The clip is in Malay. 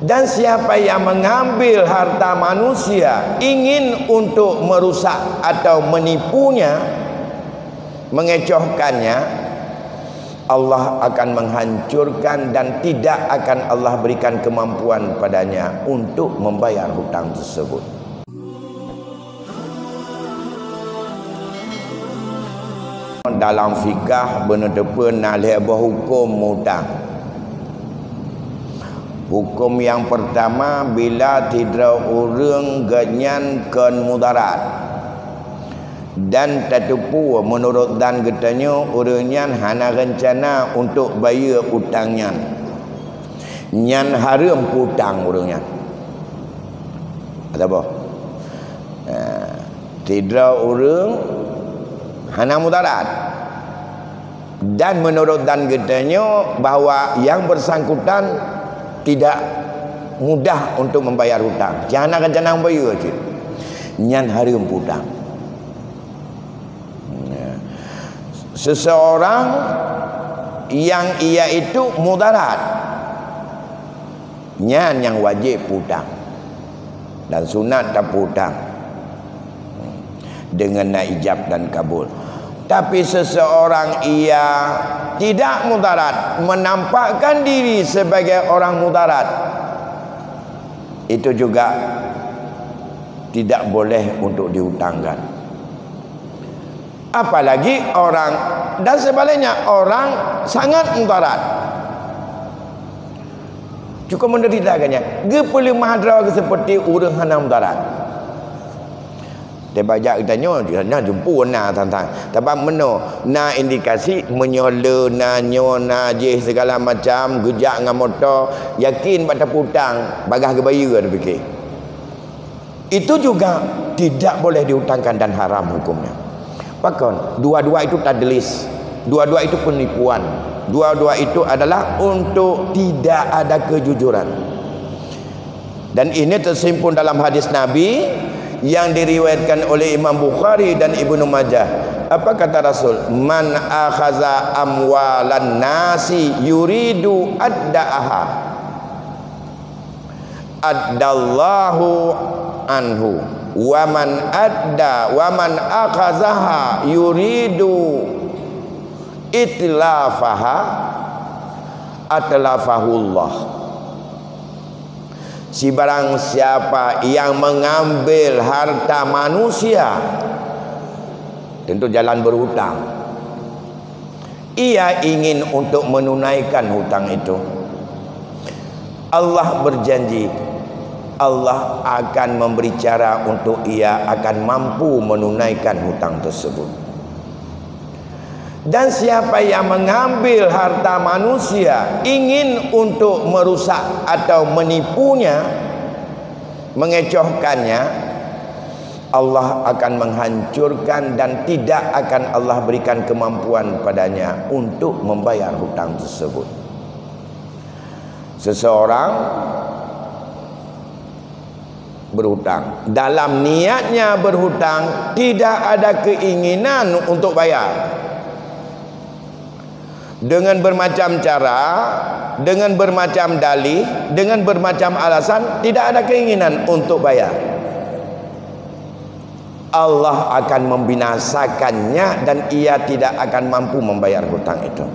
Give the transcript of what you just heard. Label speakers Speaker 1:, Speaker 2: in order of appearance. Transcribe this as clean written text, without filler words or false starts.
Speaker 1: Dan siapa yang mengambil harta manusia ingin untuk merusak atau menipunya, mengecohkannya, Allah akan menghancurkan dan tidak akan Allah berikan kemampuan padanya untuk membayar hutang tersebut. Dalam fikah benar-benar nak lihat hukum hutang. Hukum yang pertama, bila tidak orang ganyankan mudarat dan tertipu menurut dan katanya orangnya hana rencana untuk bayar hutangnya, nyan haram hutang orangnya. Kata apa? Tidak orang hana mudarat dan menurut dan katanya bahawa yang bersangkutan tidak mudah untuk membayar hutang. Jangan rencana membayar je. Nyan haram hutang. Seseorang yang ia itu mudarat, nyan yang wajib hutang dan sunat tak hutang dengan nak ijab dan kabul. Tapi seseorang ia tidak mudarat, menampakkan diri sebagai orang mudarat, itu juga tidak boleh untuk dihutangkan. Apalagi orang, dan sebaliknya orang sangat mudarat, cukup menderitakannya. Gepulih mahadra seperti orang hana mudarat. Dia bajak kita nak jumpa na tentang tapi meno na indikasi menyola na nyona je segala macam gejak dengan motor yakin pada putang bagah ke bayar dia fikir. Itu juga tidak boleh dihutangkan dan haram hukumnya. Bahkan dua-dua itu tadlis, dua-dua itu penipuan, dua-dua itu adalah untuk tidak ada kejujuran. Dan ini tersimpun dalam hadis Nabi yang diriwayatkan oleh Imam Bukhari dan Ibnu Majah. Apa kata Rasul? Man akhaza amwalan nasi yuridu adda'aha addallahu anhu wa man akhazaha yuridu itlafaha atlafahullah. Si barang siapa yang mengambil harta manusia, tentu jalan berhutang, ia ingin untuk menunaikan hutang itu, Allah berjanji Allah akan memberi cara untuk ia akan mampu menunaikan hutang tersebut. Dan siapa yang mengambil harta manusia ingin untuk merusak atau menipunya, mengecohkannya, Allah akan menghancurkan dan tidak akan Allah berikan kemampuan padanya untuk membayar hutang tersebut. Seseorang berhutang, dalam niatnya berhutang tidak ada keinginan untuk bayar, dengan bermacam cara, dengan bermacam dalih, dengan bermacam alasan, tidak ada keinginan untuk bayar, Allah akan membinasakannya dan ia tidak akan mampu membayar hutang itu.